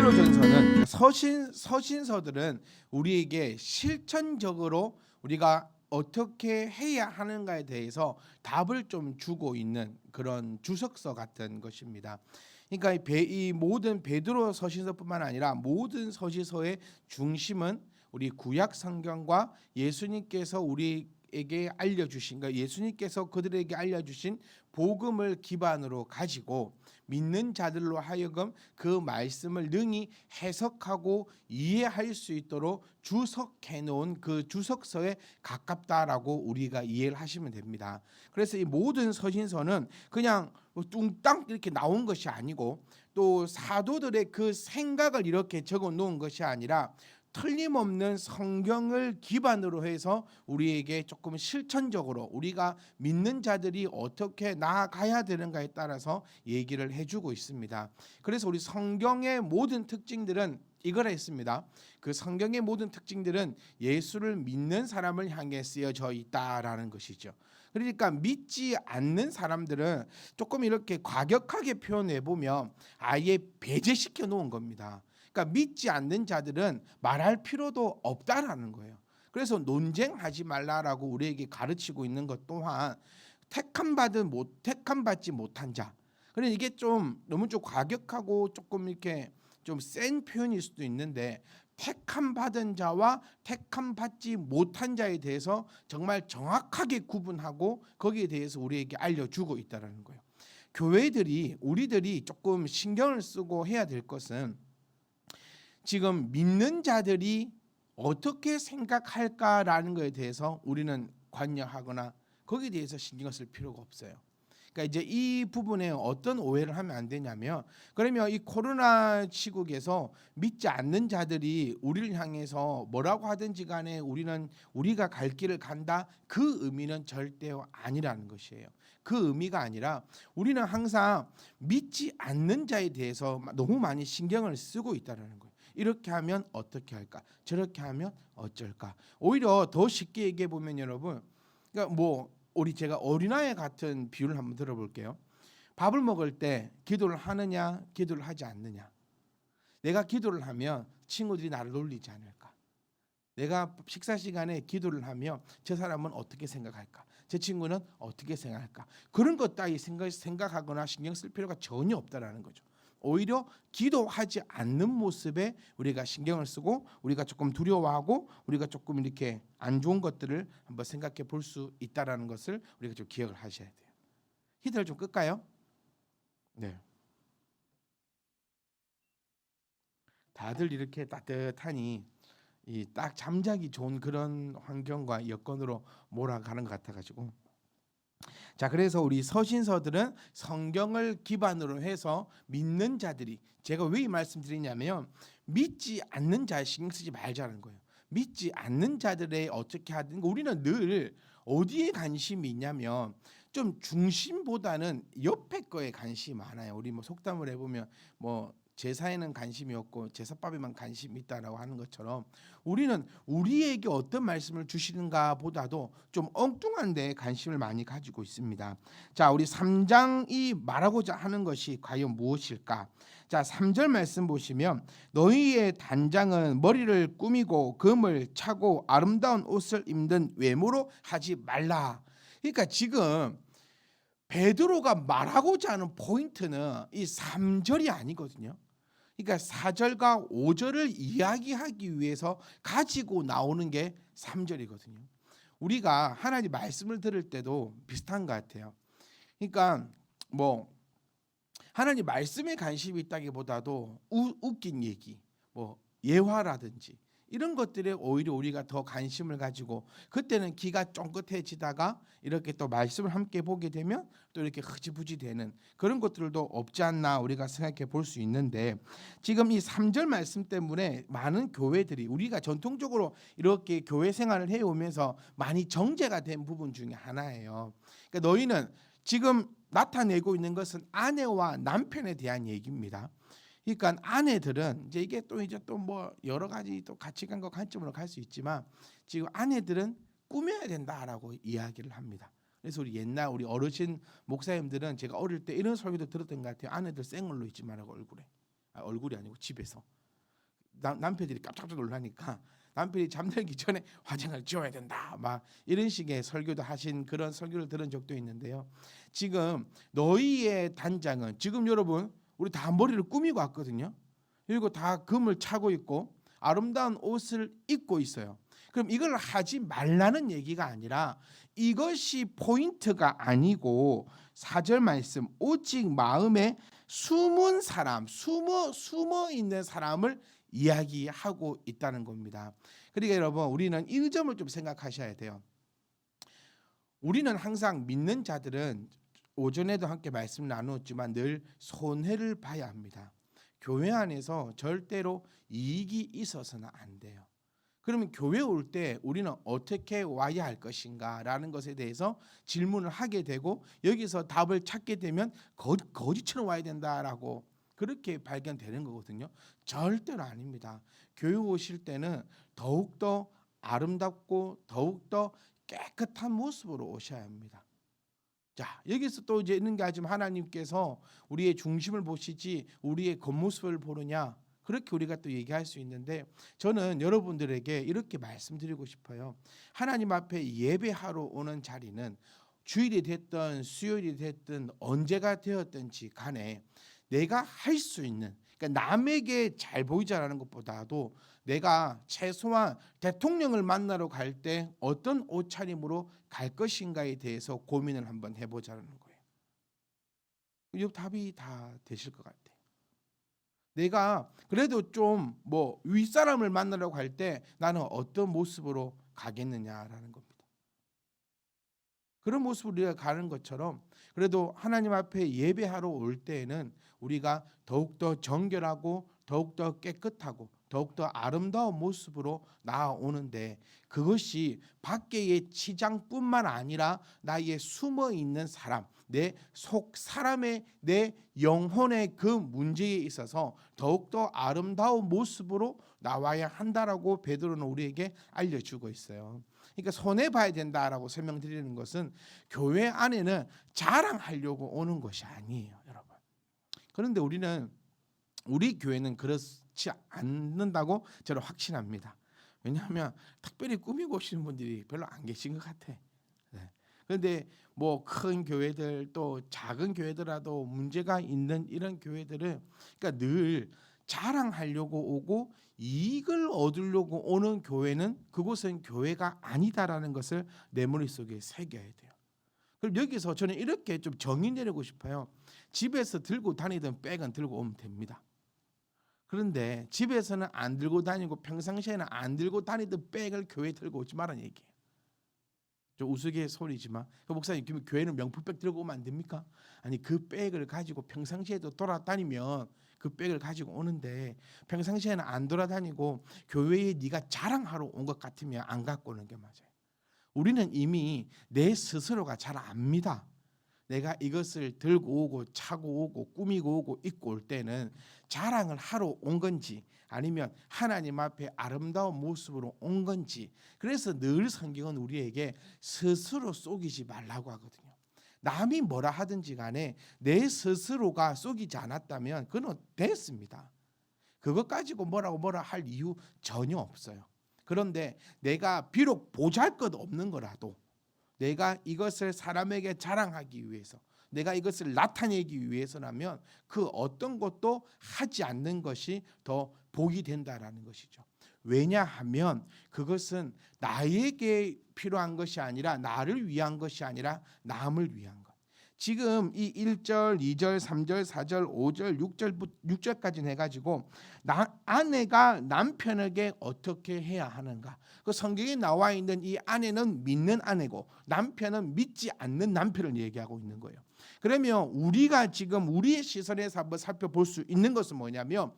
베드로전서는 서신서들은 우리에게 실천적으로 우리가 어떻게 해야 하는가에 대해서 답을 좀 주고 있는 그런 주석서 같은 것입니다. 그러니까 이 모든 베드로 서신서뿐만 아니라 모든 서신서의 중심은 우리 구약 성경과 예수님께서 우리에게 알려주신, 그러니까 예수님께서 그들에게 알려주신 복음을 기반으로 가지고 믿는 자들로 하여금 그 말씀을 능히 해석하고 이해할 수 있도록 주석해 놓은 그 주석서에 가깝다라고 우리가 이해를 하시면 됩니다. 그래서 이 모든 서신서는 그냥 뚱땅 이렇게 나온 것이 아니고 또 사도들의 그 생각을 이렇게 적어 놓은 것이 아니라 틀림없는 성경을 기반으로 해서 우리에게 조금 실천적으로 우리가 믿는 자들이 어떻게 나아가야 되는가에 따라서 얘기를 해주고 있습니다. 그래서 우리 성경의 모든 특징들은 이거라 했습니다. 그 성경의 모든 특징들은 예수를 믿는 사람을 향해 쓰여져 있다라는 것이죠. 그러니까 믿지 않는 사람들은 조금 이렇게 과격하게 표현해 보면 아예 배제시켜 놓은 겁니다. 그러니까 믿지 않는 자들은 말할 필요도 없다라는 거예요. 그래서 논쟁하지 말라라고 우리에게 가르치고 있는 것 또한 택함 받지 못한 자. 그래 이게 좀 너무 좀 과격하고 조금 이렇게 좀 센 표현일 수도 있는데 택함 받은 자와 택함 받지 못한 자에 대해서 정말 정확하게 구분하고 거기에 대해서 우리에게 알려주고 있다라는 거예요. 교회들이 우리들이 조금 신경을 쓰고 해야 될 것은 지금 믿는 자들이 어떻게 생각할까라는 것에 대해서 우리는 관여하거나 거기에 대해서 신경을 쓸 필요가 없어요. 그러니까 이제 이 부분에 어떤 오해를 하면 안 되냐면 그러면 이 코로나 시국에서 믿지 않는 자들이 우리를 향해서 뭐라고 하든지 간에 우리가 갈 길을 간다 그 의미는 절대 아니라는 것이에요. 그 의미가 아니라 우리는 항상 믿지 않는 자에 대해서 너무 많이 신경을 쓰고 있다는 거예요. 이렇게 하면 어떻게 할까? 저렇게 하면 어쩔까? 오히려 더 쉽게 얘기해 보면 여러분, 그러니까 우리 제가 어린아이 같은 비유를 한번 들어볼게요. 밥을 먹을 때 기도를 하느냐, 기도를 하지 않느냐. 내가 기도를 하면 친구들이 나를 놀리지 않을까? 내가 식사 시간에 기도를 하면 저 사람은 어떻게 생각할까? 제 친구는 어떻게 생각할까? 그런 것 따위 생각하거나 신경 쓸 필요가 전혀 없다라는 거죠. 오히려 기도하지 않는 모습에 우리가 신경을 쓰고 우리가 조금 두려워하고 우리가 조금 이렇게 안 좋은 것들을 한번 생각해 볼 수 있다라는 것을 우리가 좀 기억을 하셔야 돼요. 히터를 좀 끌까요? 네. 다들 이렇게 따뜻하니 이 딱 잠자기 좋은 그런 환경과 여건으로 몰아가는 것 같아가지고 자, 그래서 우리 서신서들은 성경을 기반으로 해서 믿는 자들이 제가 왜 이 말씀드리냐면 믿지 않는 자에 신경 쓰지 말자는 거예요. 믿지 않는 자들의 어떻게 하든 우리는 늘 어디에 관심이 있냐면 좀 중심보다는 옆에 거에 관심이 많아요. 우리 속담을 해보면 제사에는 관심이 없고 제사밥에만 관심이 있다라고 하는 것처럼 우리는 우리에게 어떤 말씀을 주시는가 보다도 좀 엉뚱한 데 관심을 많이 가지고 있습니다. 자, 우리 3장이 말하고자 하는 것이 과연 무엇일까? 자, 3절 말씀 보시면 너희의 단장은 머리를 꾸미고 금을 차고 아름다운 옷을 입는 외모로 하지 말라. 그러니까 지금 베드로가 말하고자 하는 포인트는 이 3절이 아니거든요. 그러니까 4절과 5절을 이야기하기 위해서 가지고 나오는 게 3절이거든요. 우리가 하나님 말씀을 들을 때도 비슷한 것 같아요. 그러니까 하나님 말씀에 관심이 있다기보다도 웃긴 얘기, 예화라든지 이런 것들에 오히려 우리가 더 관심을 가지고 그때는 귀가 쫑긋해지다가 이렇게 또 말씀을 함께 보게 되면 또 이렇게 흐지부지 되는 그런 것들도 없지 않나 우리가 생각해 볼 수 있는데 지금 이 3절 말씀 때문에 많은 교회들이 우리가 전통적으로 이렇게 교회 생활을 해오면서 많이 정죄가 된 부분 중에 하나예요. 그러니까 너희는 지금 나타내고 있는 것은 아내와 남편에 대한 얘기입니다. 그러니까 아내들은 이게 또 여러 가지 또 가치관과 관점으로 갈 수 있지만 지금 아내들은 꾸며야 된다라고 이야기를 합니다. 그래서 우리 어르신 목사님들은 제가 어릴 때 이런 설교도 들었던 것 같아요. 아내들 생얼로 있지 말라고 얼굴에. 얼굴이 아니고 집에서 남편들이 깜짝 놀라니까 남편이 잠들기 전에 화장을 지워야 된다 막 이런 식의 설교도 하신 그런 설교를 들은 적도 있는데요. 지금 너희의 단장은 지금 여러분 우리 다 머리를 꾸미고 왔거든요. 그리고 다 금을 차고 있고 아름다운 옷을 입고 있어요. 그럼 이걸 하지 말라는 얘기가 아니라 이것이 포인트가 아니고 4절 말씀 오직 마음에 숨은 사람 숨어 있는 사람을 이야기하고 있다는 겁니다. 그러니까 여러분 우리는 이 점을 좀 생각하셔야 돼요. 우리는 항상 믿는 자들은 오전에도 함께 말씀 나누었지만 늘 손해를 봐야 합니다. 교회 안에서 절대로 이익이 있어서는 안 돼요. 그러면 교회 올 때 우리는 어떻게 와야 할 것인가라는 것에 대해서 질문을 하게 되고 여기서 답을 찾게 되면 거지처럼 와야 된다라고 그렇게 발견되는 거거든요. 절대로 아닙니다. 교회 오실 때는 더욱더 아름답고 더욱더 깨끗한 모습으로 오셔야 합니다. 자, 여기서 또 이제 있는 게 아니지만 하나님께서 우리의 중심을 보시지 우리의 겉모습을 보느냐 그렇게 우리가 또 얘기할 수 있는데 저는 여러분들에게 이렇게 말씀드리고 싶어요. 하나님 앞에 예배하러 오는 자리는 주일이 됐든 수요일이 됐든 언제가 되었든지 간에 내가 할 수 있는 그러니까 남에게 잘 보이자라는 것보다도 내가 최소한 대통령을 만나러 갈 때 어떤 옷차림으로 갈 것인가에 대해서 고민을 한번 해보자는 거예요. 이 답이 다 되실 것 같아요. 내가 그래도 좀 뭐 윗사람을 만나러 갈 때 나는 어떤 모습으로 가겠느냐라는 겁니다. 그런 모습으로 우리가 가는 것처럼 그래도 하나님 앞에 예배하러 올 때에는 우리가 더욱더 정결하고 더욱더 깨끗하고 더욱더 아름다운 모습으로 나아오는데 그것이 밖의 치장뿐만 아니라 나의 숨어있는 사람 내 속 사람의 내 영혼의 그 문제에 있어서 더욱더 아름다운 모습으로 나와야 한다라고 베드로는 우리에게 알려주고 있어요. 그러니까 손해봐야 된다라고 설명드리는 것은 교회 안에는 자랑하려고 오는 것이 아니에요, 여러분. 그런데 우리 교회는 그렇지 않는다고 저는 확신합니다. 왜냐하면 특별히 꾸미고 오시는 분들이 별로 안 계신 것 같아. 네. 그런데 뭐 큰 교회들 또 작은 교회들라도 문제가 있는 이런 교회들은 그러니까 늘 자랑하려고 오고 이익을 얻으려고 오는 교회는 그곳은 교회가 아니다라는 것을 내 머릿속에 새겨야 돼요. 그럼 여기서 저는 이렇게 좀 정의 내리고 싶어요. 집에서 들고 다니던 백은 들고 오면 됩니다. 그런데 집에서는 안 들고 다니고 평상시에는 안 들고 다니던 백을 교회에 들고 오지 말라는 얘기예요. 좀 우스갯소리지만 목사님 교회는 명품백 들고 오면 안 됩니까? 아니 그 백을 가지고 평상시에도 돌아다니면 그 백을 가지고 오는데 평상시에는 안 돌아다니고 교회에 네가 자랑하러 온 것 같으면 안 갖고 오는 게 맞아요. 우리는 이미 내 스스로가 잘 압니다. 내가 이것을 들고 오고 차고 오고 꾸미고 오고 입고 올 때는 자랑을 하러 온 건지 아니면 하나님 앞에 아름다운 모습으로 온 건지 그래서 늘 성경은 우리에게 스스로 속이지 말라고 하거든요. 남이 뭐라 하든지 간에 내 스스로가 속이지 않았다면 그건 됐습니다. 그것 가지고 뭐라 할 이유 전혀 없어요. 그런데 내가 비록 보잘것없는 거라도 내가 이것을 사람에게 자랑하기 위해서 내가 이것을 나타내기 위해서라면 그 어떤 것도 하지 않는 것이 더 복이 된다라는 것이죠. 왜냐하면 그것은 나에게 필요한 것이 아니라 나를 위한 것이 아니라 남을 위한 것. 지금 이 1절, 2절, 3절, 4절, 5절, 6절까지 해가지고 아내가 남편에게 어떻게 해야 하는가. 그 성경에 나와 있는 이 아내는 믿는 아내고 남편은 믿지 않는 남편을 얘기하고 있는 거예요. 그러면 우리가 지금 우리의 시선에서 한번 살펴볼 수 있는 것은 뭐냐면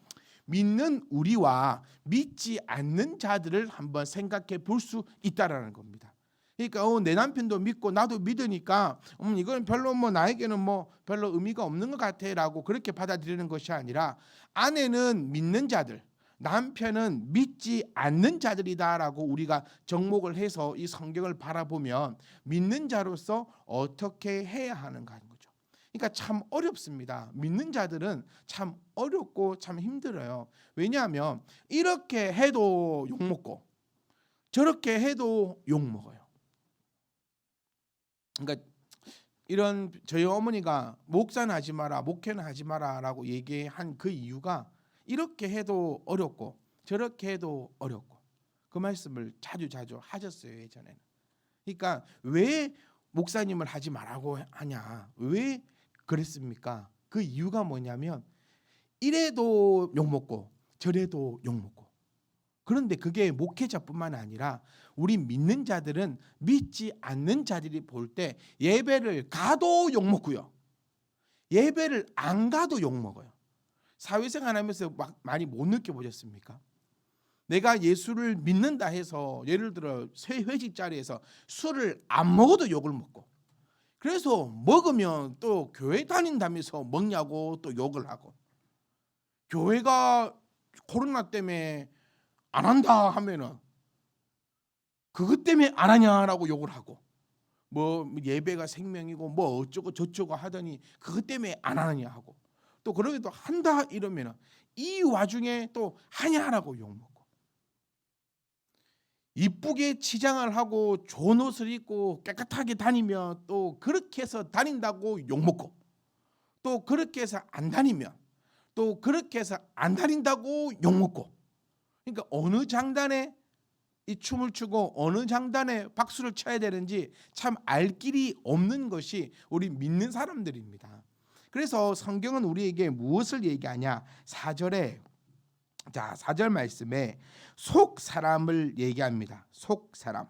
믿는 우리와 믿지 않는 자들을 한번 생각해 볼 수 있다라는 겁니다. 그러니까 내 남편도 믿고 나도 믿으니까 이건 별로 나에게는 별로 의미가 없는 것 같아라고 그렇게 받아들이는 것이 아니라 아내는 믿는 자들, 남편은 믿지 않는 자들이다라고 우리가 접목을 해서 이 성경을 바라보면 믿는 자로서 어떻게 해야 하는가 하는 거죠. 그러니까 참 어렵습니다. 믿는 자들은 참 어렵고 참 힘들어요. 왜냐하면 이렇게 해도 욕먹고 저렇게 해도 욕먹어요. 그러니까 이런 저희 어머니가 목사는 하지 마라, 목회는 하지 마라라고 얘기한 그 이유가 이렇게 해도 어렵고 저렇게 해도 어렵고 그 말씀을 자주 하셨어요, 예전에는. 그러니까 왜 목사님을 하지 말라고 하냐, 왜 그랬습니까? 그 이유가 뭐냐면 이래도 욕먹고 저래도 욕먹고. 그런데 그게 목회자뿐만 아니라 우리 믿는 자들은 믿지 않는 자들이 볼 때 예배를 가도 욕먹고요, 예배를 안 가도 욕먹어요. 사회생활 하면서 많이 못 느껴보셨습니까? 내가 예수를 믿는다 해서 예를 들어 새 회식 자리에서 술을 안 먹어도 욕을 먹고, 그래서 먹으면 또 교회 다닌다면서 먹냐고 또 욕을 하고, 교회가 코로나 때문에 안 한다 하면은 그것 때문에 안 하냐라고 욕을 하고, 뭐 예배가 생명이고 뭐 어쩌고 저쩌고 하더니 그것 때문에 안 하느냐 하고, 또 그러기도 한다 이러면은 이 와중에 또 하냐라고 욕먹고, 이쁘게 치장을 하고 좋은 옷을 입고 깨끗하게 다니면 또 그렇게 해서 다닌다고 욕먹고, 또 그렇게 해서 안 다니면 또 그렇게 해서 안 다닌다고 욕먹고. 그러니까 어느 장단에 이 춤을 추고 어느 장단에 박수를 쳐야 되는지 참 알 길이 없는 것이 우리 믿는 사람들입니다. 그래서 성경은 우리에게 무엇을 얘기하냐? 4절에 4절 말씀에 속 사람을 얘기합니다. 속 사람.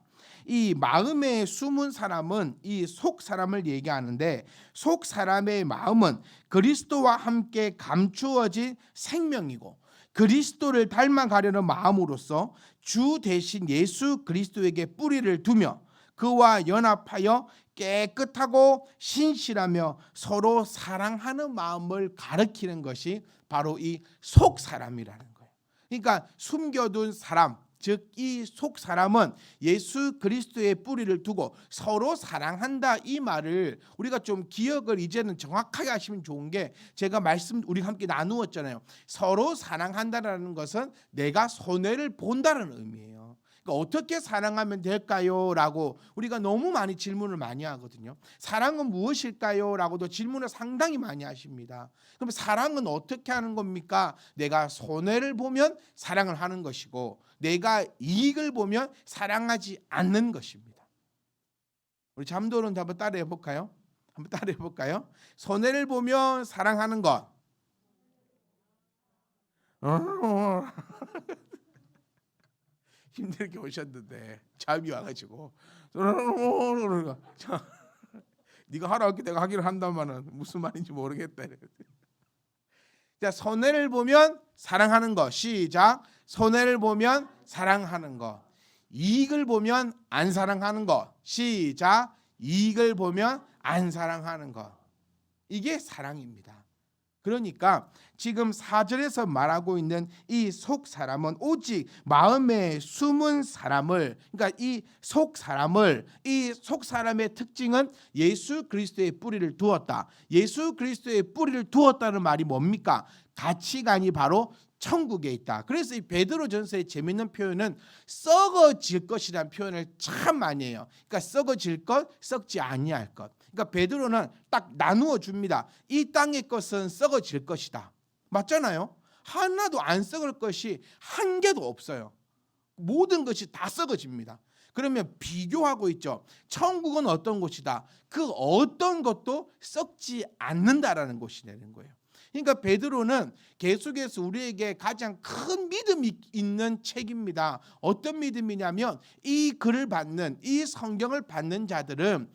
이 마음에 숨은 사람은 이 속 사람을 얘기하는데, 속 사람의 마음은 그리스도와 함께 감추어진 생명이고 그리스도를 닮아가려는 마음으로서 주 대신 예수 그리스도에게 뿌리를 두며 그와 연합하여 깨끗하고 신실하며 서로 사랑하는 마음을 가리키는 것이 바로 이 속 사람이라는 거예요. 그러니까 숨겨둔 사람, 즉 이 속 사람은 예수 그리스도의 뿌리를 두고 서로 사랑한다, 이 말을 우리가 좀 기억을 이제는 정확하게 하시면 좋은 게, 제가 우리 함께 나누었잖아요. 서로 사랑한다라는 것은 내가 손해를 본다는 의미예요. 그러니까 어떻게 사랑하면 될까요? 라고 우리가 너무 많이 질문을 많이 하거든요. 사랑은 무엇일까요? 라고도 질문을 상당히 많이 하십니다. 그럼 사랑은 어떻게 하는 겁니까? 내가 손해를 보면 사랑을 하는 것이고 내가 이익을 보면 사랑하지 않는 것입니다. 우리 잠도는 한번 따라해 볼까요? 손해를 보면 사랑하는 것. 힘들게 오셨는데 잠이 와가지고 네가 하라 할게 내가 하기를 한다마는 무슨 말인지 모르겠다. 자, 손해를 보면 사랑하는 것. 시작. 손해를 보면 사랑하는 것. 이익을 보면 안 사랑하는 것. 시작. 이익을 보면 안 사랑하는 것. 이게 사랑입니다. 그러니까 지금 4절에서 말하고 있는 이 속 사람은 오직 마음에 숨은 사람을, 그러니까 이 속 사람의 특징은 예수 그리스도의 뿌리를 두었다. 예수 그리스도의 뿌리를 두었다는 말이 뭡니까? 가치관이 바로 천국에 있다. 그래서 이 베드로전서의 재밌는 표현은 썩어질 것이라는 표현을 참 많이 해요. 그러니까 썩어질 것, 썩지 아니할 것. 그러니까 베드로는 딱 나누어 줍니다. 이 땅의 것은 썩어질 것이다. 맞잖아요. 하나도 안 썩을 것이 한 개도 없어요. 모든 것이 다 썩어집니다. 그러면 비교하고 있죠. 천국은 어떤 곳이다. 그 어떤 것도 썩지 않는다라는 곳이라는 거예요. 그러니까 베드로는 계속해서 우리에게 가장 큰 믿음이 있는 책입니다. 어떤 믿음이냐면 이 글을 받는, 이 성경을 받는 자들은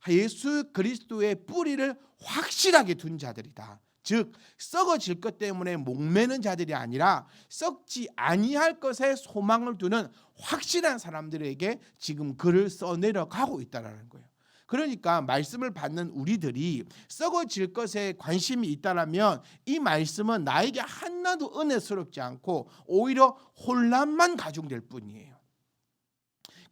예수 그리스도의 뿌리를 확실하게 둔 자들이다. 즉 썩어질 것 때문에 목매는 자들이 아니라 썩지 아니할 것에 소망을 두는 확실한 사람들에게 지금 글을 써내려 가고 있다는 거예요. 그러니까 말씀을 받는 우리들이 썩어질 것에 관심이 있다라면 이 말씀은 나에게 하나도 은혜스럽지 않고 오히려 혼란만 가중될 뿐이에요.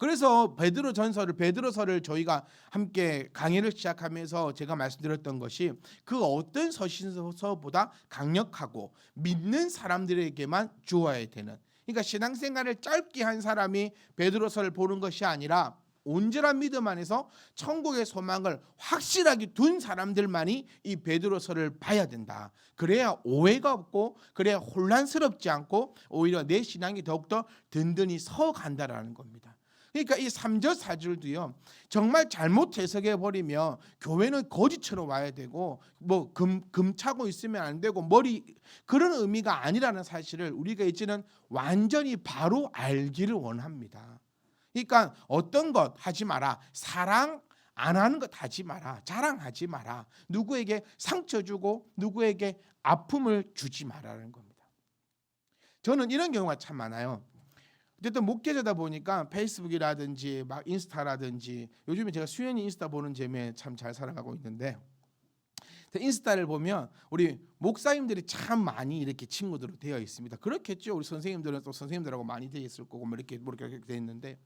그래서 베드로서를 저희가 함께 강의를 시작하면서 제가 말씀드렸던 것이 그 어떤 서신서보다 강력하고 믿는 사람들에게만 주어야 되는, 그러니까 신앙생활을 짧게 한 사람이 베드로서를 보는 것이 아니라 온전한 믿음 안에서 천국의 소망을 확실하게 둔 사람들만이 이 베드로서를 봐야 된다. 그래야 오해가 없고, 그래야 혼란스럽지 않고, 오히려 내 신앙이 더욱더 든든히 서간다라는 겁니다. 그러니까 이 3절 4절도요, 정말 잘못 해석해 버리면 교회는 거지처럼 와야 되고 뭐 금 차고 있으면 안 되고 그런 의미가 아니라는 사실을 우리가 이제는 완전히 바로 알기를 원합니다. 그러니까 어떤 것 하지 마라, 사랑 안 하는 것 하지 마라, 자랑하지 마라, 누구에게 상처 주고 누구에게 아픔을 주지 마라는 겁니다. 저는 이런 경우가 참 많아요. 어쨌든 목회자다 보니까 페이스북이라든지 막 인스타라든지, 요즘에 제가 수연이 인스타 보는 재미에 참 잘 살아가고 있는데, 인스타를 보면 우리 목사님들이 참 많이 이렇게 친구들로 되어 있습니다. 그렇겠죠. 우리 선생님들은 또 선생님들하고 많이 되어 있을 거고 뭐 이렇게 되어 있는데,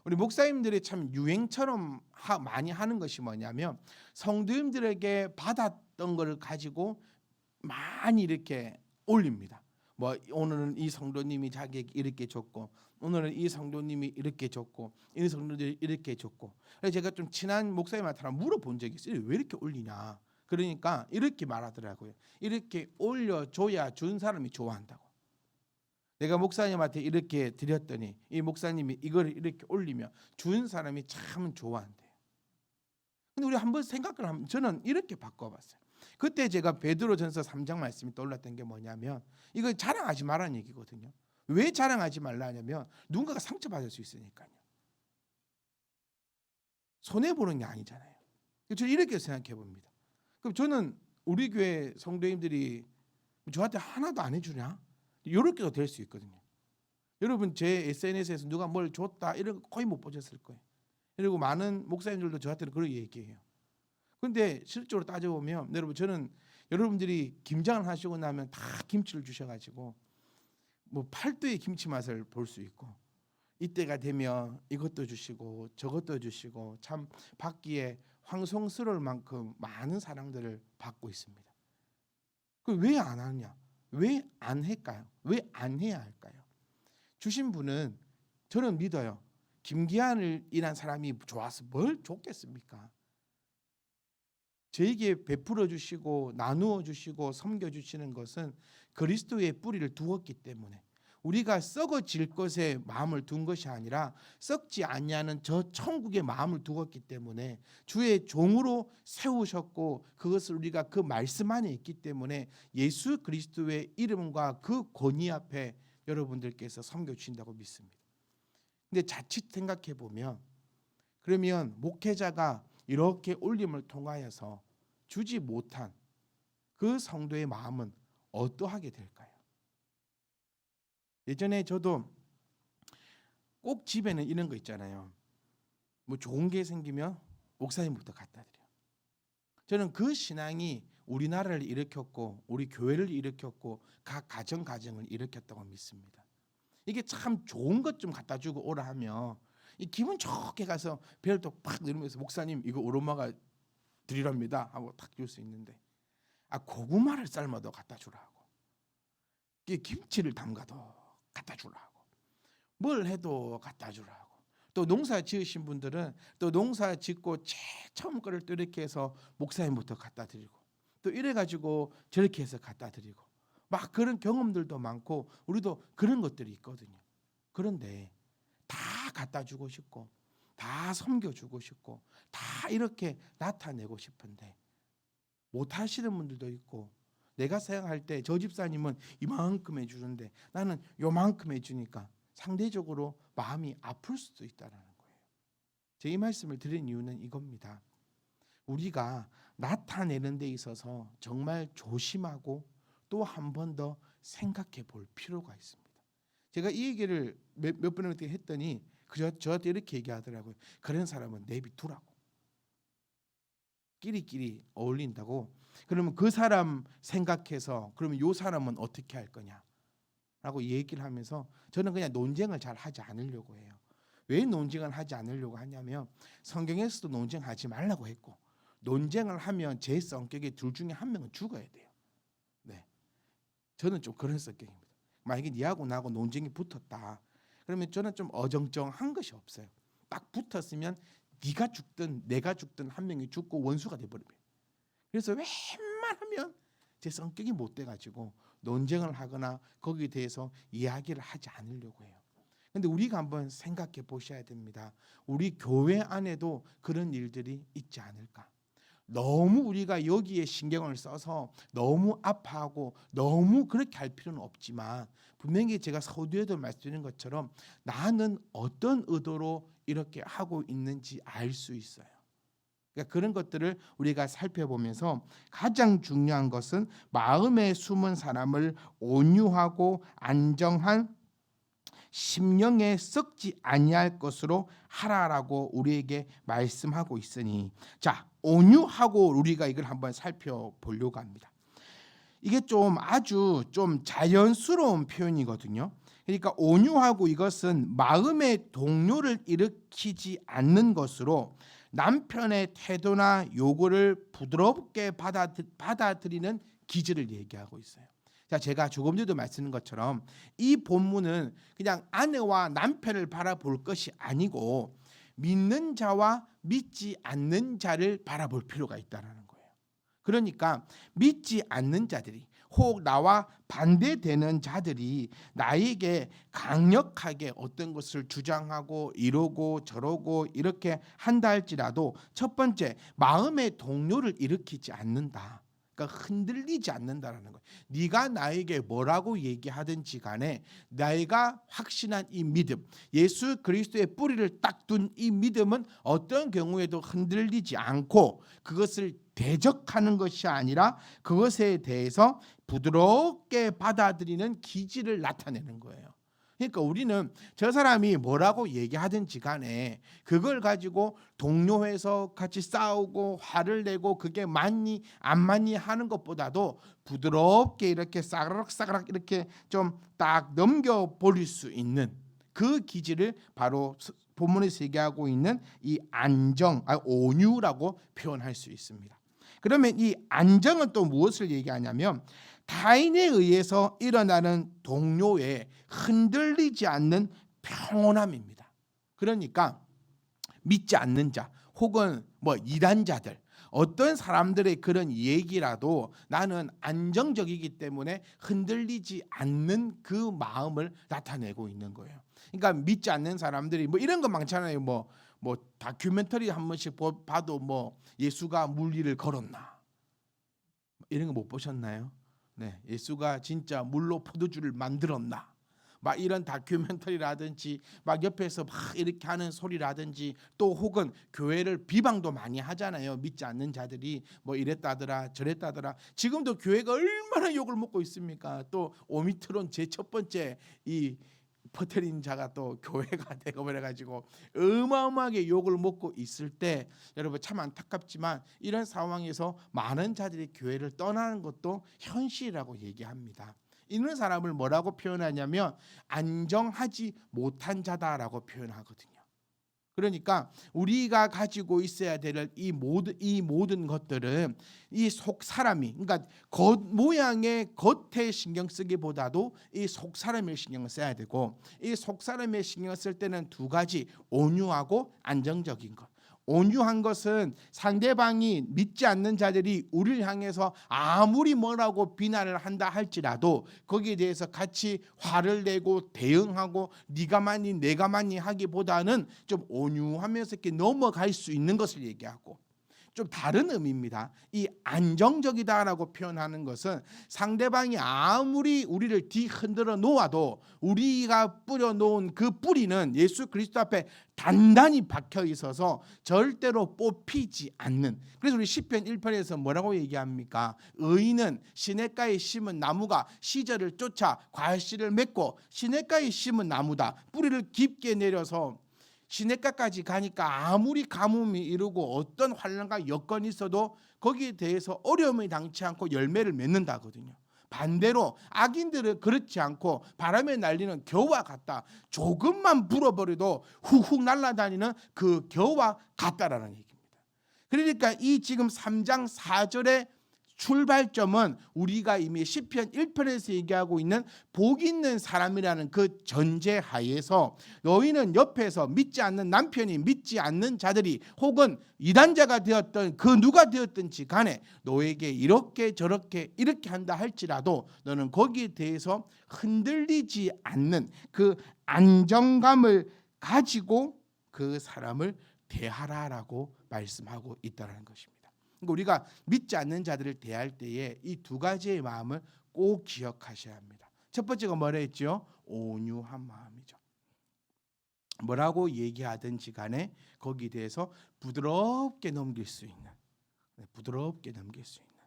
우리 목사님들이 참 유행처럼 많이 하는 것이 뭐냐면 성도님들에게 받았던 것을 가지고 많이 이렇게 올립니다. 뭐 오늘은 이 성도님이 자기에게 이렇게 줬고, 오늘은 이 성도님이 이렇게 줬고, 이 성도들이 이렇게 줬고. 그래서 제가 좀 친한 목사님한테 물어본 적이 있어요. 왜 이렇게 올리냐? 그러니까 이렇게 말하더라고요. 이렇게 올려줘야 준 사람이 좋아한다고. 내가 목사님한테 이렇게 드렸더니 이 목사님이 이걸 이렇게 올리면 준 사람이 참 좋아한대요. 근데 우리 한번 생각을 하면, 저는 이렇게 바꿔봤어요. 그때 제가 베드로전서 3장 말씀이 떠올랐던 게 뭐냐면, 이거 자랑하지 말라는 얘기거든요. 왜 자랑하지 말라냐면 누군가가 상처받을 수 있으니까요. 손해보는 게 아니잖아요. 저는 이렇게 생각해 봅니다. 그럼 저는 우리 교회 성도님들이 저한테 하나도 안 해주냐? 이렇게도 될 수 있거든요. 여러분 제 SNS에서 누가 뭘 줬다 이런 거 거의 못 보셨을 거예요. 그리고 많은 목사님들도 저한테는 그렇게 얘기해요. 근데 실제로 따져보면 여러분, 저는 여러분들이 김장을 하시고 나면 다 김치를 주셔가지고 뭐 팔도의 김치 맛을 볼 수 있고, 이때가 되면 이것도 주시고 저것도 주시고 참 받기에 황송스러울 만큼 많은 사랑들을 받고 있습니다. 그 왜 안 하냐? 왜 안 할까요? 왜 안 해야 할까요? 주신 분은 저는 믿어요. 김기한이란 사람이 좋아서 뭘 줬겠습니까? 저에게 베풀어 주시고 나누어 주시고 섬겨 주시는 것은 그리스도의 뿌리를 두었기 때문에, 우리가 썩어질 것에 마음을 둔 것이 아니라 썩지 않냐는 저 천국의 마음을 두었기 때문에 주의 종으로 세우셨고, 그것을 우리가 그 말씀 안에 있기 때문에 예수 그리스도의 이름과 그 권위 앞에 여러분들께서 섬겨 주신다고 믿습니다. 근데 자칫 생각해 보면, 그러면 목회자가 이렇게 올림을 통하여서 주지 못한 그 성도의 마음은 어떠하게 될까요? 예전에 저도 꼭 집에는 이런 거 있잖아요. 뭐 좋은 게 생기면 목사님부터 갖다 드려. 저는 그 신앙이 우리나라를 일으켰고 우리 교회를 일으켰고 각 가정을 일으켰다고 믿습니다. 이게 참 좋은 것 좀 갖다 주고 오라 하면 이 기분 좋게 가서 벨도 팍 누르면서 목사님 이거 오르마가 드리랍니다 하고 탁 줄 수 있는데, 고구마를 삶아도 갖다 주라 하고, 김치를 담가도 갖다 주라 하고, 뭘 해도 갖다 주라 하고, 또 농사 지으신 분들은 또 농사 짓고 처음 거를 또 이렇게 해서 목사님부터 갖다 드리고, 또 이래 가지고 저렇게 해서 갖다 드리고, 막 그런 경험들도 많고 우리도 그런 것들이 있거든요. 그런데 다 갖다 주고 싶고 다 섬겨주고 싶고 다 이렇게 나타내고 싶은데 못 하시는 분들도 있고, 내가 생각할 때 저 집사님은 이만큼 해주는데 나는 요만큼 해주니까 상대적으로 마음이 아플 수도 있다는 거예요. 제 이 말씀을 드린 이유는 이겁니다. 우리가 나타내는 데 있어서 정말 조심하고 또 한 번 더 생각해 볼 필요가 있습니다. 제가 이 얘기를 몇 번을 했더니 저한테 이렇게 얘기하더라고요. 그런 사람은 내비두라고. 끼리끼리 어울린다고. 그러면 그 사람 생각해서 그러면 요 사람은 어떻게 할 거냐라고 얘기를 하면서 저는 그냥 논쟁을 잘 하지 않으려고 해요. 왜 논쟁을 하지 않으려고 하냐면 성경에서도 논쟁하지 말라고 했고, 논쟁을 하면 제 성격에 둘 중에 한 명은 죽어야 돼요. 네, 저는 좀 그런 성격입니다. 만약에 니하고 나하고 논쟁이 붙었다 그러면 저는 좀 어정쩡한 것이 없어요. 딱 붙었으면 네가 죽든 내가 죽든 한 명이 죽고 원수가 돼버립니다. 그래서 웬만하면 제 성격이 못 돼가지고 논쟁을 하거나 거기에 대해서 이야기를 하지 않으려고 해요. 근데 우리가 한번 생각해 보셔야 됩니다. 우리 교회 안에도 그런 일들이 있지 않을까? 너무 우리가 여기에 신경을 써서 너무 아파하고 너무 그렇게 할 필요는 없지만, 분명히 제가 서두에도 말씀드린 것처럼 나는 어떤 의도로 이렇게 하고 있는지 알 수 있어요. 그러니까 그런 것들을 우리가 살펴보면서 가장 중요한 것은 마음에 숨은 사람을 온유하고 안정한 심령에 썩지 아니할 것으로 하라라고 우리에게 말씀하고 있으니, 자, 온유하고 우리가 이걸 한번 살펴보려고 합니다. 이게 좀 아주 좀 자연스러운 표현이거든요. 그러니까 온유하고 이것은 마음의 동요를 일으키지 않는 것으로 남편의 태도나 요구를 부드럽게 받아들이는 기질을 얘기하고 있어요. 자, 제가 조금 전에도 말씀드린 것처럼 이 본문은 그냥 아내와 남편을 바라볼 것이 아니고 믿는 자와 믿지 않는 자를 바라볼 필요가 있다는 거예요. 그러니까 믿지 않는 자들이, 혹 나와 반대되는 자들이 나에게 강력하게 어떤 것을 주장하고 이러고 저러고 이렇게 한다 할지라도 첫 번째, 마음의 동요를 일으키지 않는다. 그러니까 흔들리지 않는다라는 거예요. 네가 나에게 뭐라고 얘기하든지 간에 내가 확신한 이 믿음, 예수 그리스도의 뿌리를 딱 둔 이 믿음은 어떤 경우에도 흔들리지 않고 그것을 대적하는 것이 아니라 그것에 대해서 부드럽게 받아들이는 기질을 나타내는 거예요. 그러니까 우리는 저 사람이 뭐라고 얘기하든지 간에 그걸 가지고 동료해서 같이 싸우고 화를 내고 그게 맞니 안 맞니 하는 것보다도 부드럽게 이렇게 싸그락싸그락 이렇게 좀 딱 넘겨버릴 수 있는 그 기질을 바로 본문에서 얘기하고 있는 이 온유라고 표현할 수 있습니다. 그러면 이 안정은 또 무엇을 얘기하냐면 타인에 의해서 일어나는 동요에 흔들리지 않는 평온함입니다. 그러니까 믿지 않는 자 혹은 이단자들, 어떤 사람들의 그런 얘기라도 나는 안정적이기 때문에 흔들리지 않는 그 마음을 나타내고 있는 거예요. 그러니까 믿지 않는 사람들이 이런 거 많잖아요. 다큐멘터리 한 번씩 봐도 예수가 물리를 걸었나 이런 거 못 보셨나요? 네, 예수가 진짜 물로 포도주를 만들었나? 이런 다큐멘터리라든지 옆에서 이렇게 하는 소리라든지, 또 혹은 교회를 비방도 많이 하잖아요. 믿지 않는 자들이 이랬다더라 저랬다더라. 지금도 교회가 얼마나 욕을 먹고 있습니까? 또 오미크론 제 첫 번째 이 퍼뜨린 자가 또 교회가 되고 그래가지고 어마어마하게 욕을 먹고 있을 때, 여러분 참 안타깝지만 이런 상황에서 많은 자들이 교회를 떠나는 것도 현실이라고 얘기합니다. 이런 사람을 뭐라고 표현하냐면 안정하지 못한 자다라고 표현하거든요. 그러니까 우리가 가지고 있어야 될 이 모든 것들은 이 속 사람이, 그러니까 겉 모양의 겉에 신경 쓰기보다도 이 속 사람을 신경을 써야 되고, 이 속 사람의 신경을 쓸 때는 두 가지, 온유하고 안정적인 것. 온유한 것은 상대방이 믿지 않는 자들이 우리를 향해서 아무리 뭐라고 비난을 한다 할지라도 거기에 대해서 같이 화를 내고 대응하고 네가 맞니 내가 맞니 하기보다는 좀 온유하면서 이렇게 넘어갈 수 있는 것을 얘기하고, 좀 다른 의미입니다. 이 안정적이다라고 표현하는 것은 상대방이 아무리 우리를 뒤흔들어 놓아도 우리가 뿌려 놓은 그 뿌리는 예수 그리스도 앞에 단단히 박혀 있어서 절대로 뽑히지 않는. 그래서 우리 시편 1편에서 뭐라고 얘기합니까? 의인은 시냇가에 심은 나무가 시절을 쫓아 과실을 맺고, 시냇가에 심은 나무다. 뿌리를 깊게 내려서 시냇가까지 가니까 아무리 가뭄이 이르고 어떤 환난과 여건이 있어도 거기에 대해서 어려움이 당치 않고 열매를 맺는다거든요. 반대로 악인들은 그렇지 않고 바람에 날리는 겨와 같다. 조금만 불어버려도 훅훅 날아다니는 그 겨와 같다라는 얘기입니다. 그러니까 이 지금 3장 4절의 출발점은 우리가 이미 시편 1편에서 얘기하고 있는 복 있는 사람이라는 그 전제하에서 너희는 옆에서 믿지 않는 남편이 믿지 않는 자들이 혹은 이단자가 되었던 그 누가 되었든지 간에 너에게 이렇게 저렇게 이렇게 한다 할지라도 너는 거기에 대해서 흔들리지 않는 그 안정감을 가지고 그 사람을 대하라라고 말씀하고 있다는 것입니다. 그러니까 우리가 믿지 않는 자들을 대할 때에 이 두 가지의 마음을 꼭 기억하셔야 합니다. 첫 번째가 뭐라 했죠? 온유한 마음이죠. 뭐라고 얘기하든지 간에 거기에 대해서 부드럽게 넘길 수 있는, 부드럽게 넘길 수 있는.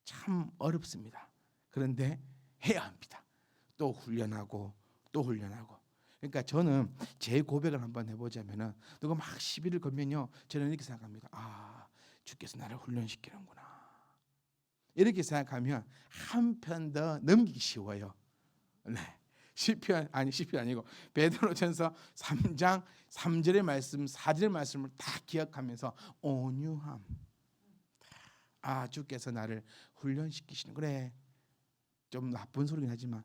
참 어렵습니다. 그런데 해야 합니다. 또 훈련하고 또 훈련하고. 그러니까 저는 제 고백을 한번 해보자면은 누가 막 시비를 걸면요, 저는 이렇게 생각합니다. 주께서 나를 훈련시키는구나. 이렇게 생각하면 한 편 더 넘기기 쉬워요. 네. 시편 아니고 베드로전서 3장 3절의 말씀, 4절의 말씀을 다 기억하면서 온유함. 주께서 나를 훈련시키시는. 그래. 좀 나쁜 소리긴 하지만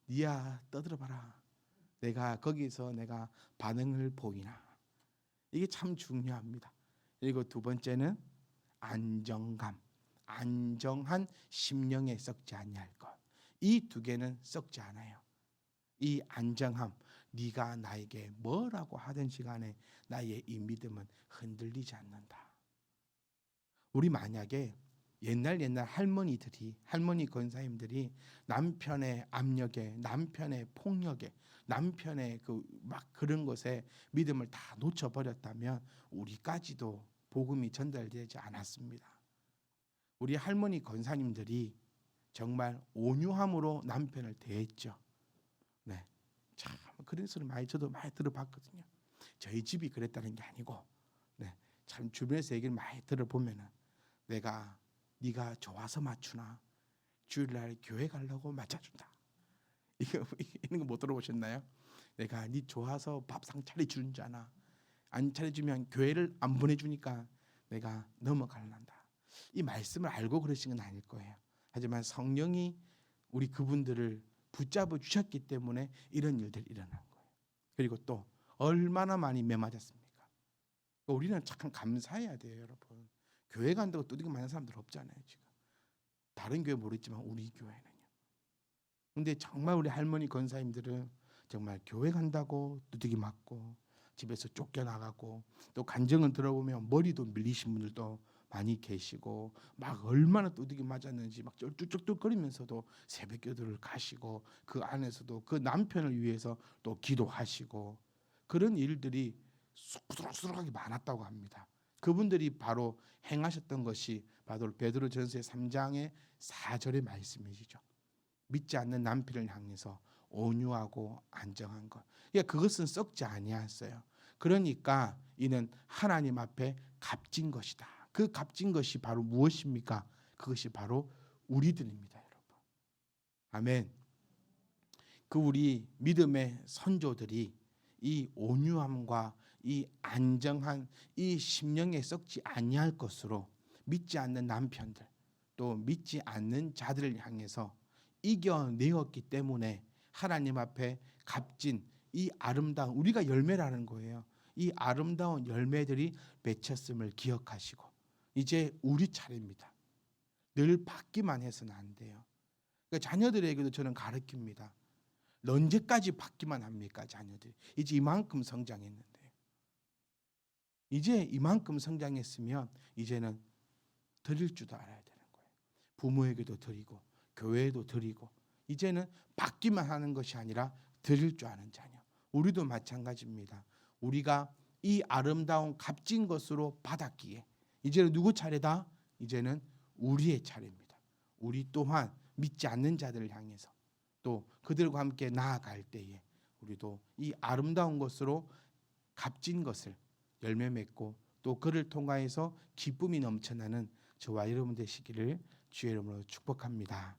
니야 떠들어 봐라. 내가 거기서 내가 반응을 보이나. 이게 참 중요합니다. 그리고 두 번째는 안정감, 안정한 심령에 썩지 아니할 것. 이 두 개는 썩지 않아요. 이 안정함, 네가 나에게 뭐라고 하든 시간에 나의 이 믿음은 흔들리지 않는다. 우리 만약에 옛날 할머니 권사님들이 남편의 압력에, 남편의 폭력에, 남편의 막 그런 것에 믿음을 다 놓쳐버렸다면 우리까지도 복음이 전달되지 않았습니다. 우리 할머니 권사님들이 정말 온유함으로 남편을 대했죠. 네, 참 그런 소리 저도 많이 들어봤거든요. 저희 집이 그랬다는 게 아니고, 네, 참 주변에서 얘기를 많이 들어보면은 네가 좋아서 맞추나 주일날 교회 가려고 맞춰준다. 이런 거 못 들어보셨나요? 내가 네 좋아서 밥상 차려주는 줄 아나. 안 차려주면 교회를 안 보내주니까 내가 넘어갈란다. 이 말씀을 알고 그러신 건 아닐 거예요. 하지만 성령이 우리 그분들을 붙잡아 주셨기 때문에 이런 일들이 일어난 거예요. 그리고 또 얼마나 많이 매맞았습니까? 우리는 참 감사해야 돼요, 여러분. 교회 간다고 두들겨 맞는 사람들 없잖아요, 지금. 다른 교회 모르겠지만 우리 교회는요. 근데 정말 우리 할머니 권사님들은 정말 교회 간다고 두들겨 맞고 집에서 쫓겨나가고 또 간증을 들어보면 머리도 밀리신 분들도 많이 계시고 막 얼마나 두들겨 맞았는지 막 쩔뚝쩔뚝거리면서도 새벽기도를 가시고 그 안에서도 그 남편을 위해서 또 기도하시고 그런 일들이 수두룩수두룩하게 많았다고 합니다. 그분들이 바로 행하셨던 것이 바로 베드로전서의 3장의 4절의 말씀이시죠. 믿지 않는 남편을 향해서 온유하고 안정한 것. 그러니까 그것은 썩지 아니하였어요. 그러니까 이는 하나님 앞에 값진 것이다. 그 값진 것이 바로 무엇입니까? 그것이 바로 우리들입니다, 여러분. 아멘. 그 우리 믿음의 선조들이 이 온유함과 이 안정한 이 심령에 썩지 아니할 것으로 믿지 않는 남편들 또 믿지 않는 자들을 향해서 이겨내었기 때문에 하나님 앞에 값진 이 아름다운 우리가 열매라는 거예요. 이 아름다운 열매들이 맺혔음을 기억하시고 이제 우리 차례입니다. 늘 받기만 해서는 안 돼요. 그러니까 자녀들에게도 저는 가르칩니다. 언제까지 받기만 합니까, 자녀들이? 이제 이만큼 성장했는데. 이제 이만큼 성장했으면 이제는 드릴 줄도 알아야 되는 거예요. 부모에게도 드리고 교회에도 드리고 이제는 받기만 하는 것이 아니라 드릴 줄 아는 자녀. 우리도 마찬가지입니다. 우리가 이 아름다운 값진 것으로 받았기에 이제는 누구 차례다? 이제는 우리의 차례입니다. 우리 또한 믿지 않는 자들을 향해서 또 그들과 함께 나아갈 때에 우리도 이 아름다운 것으로 값진 것을 열매 맺고 또 그를 통하여서 기쁨이 넘쳐나는 저와 여러분 되시기를 주의 이름으로 축복합니다.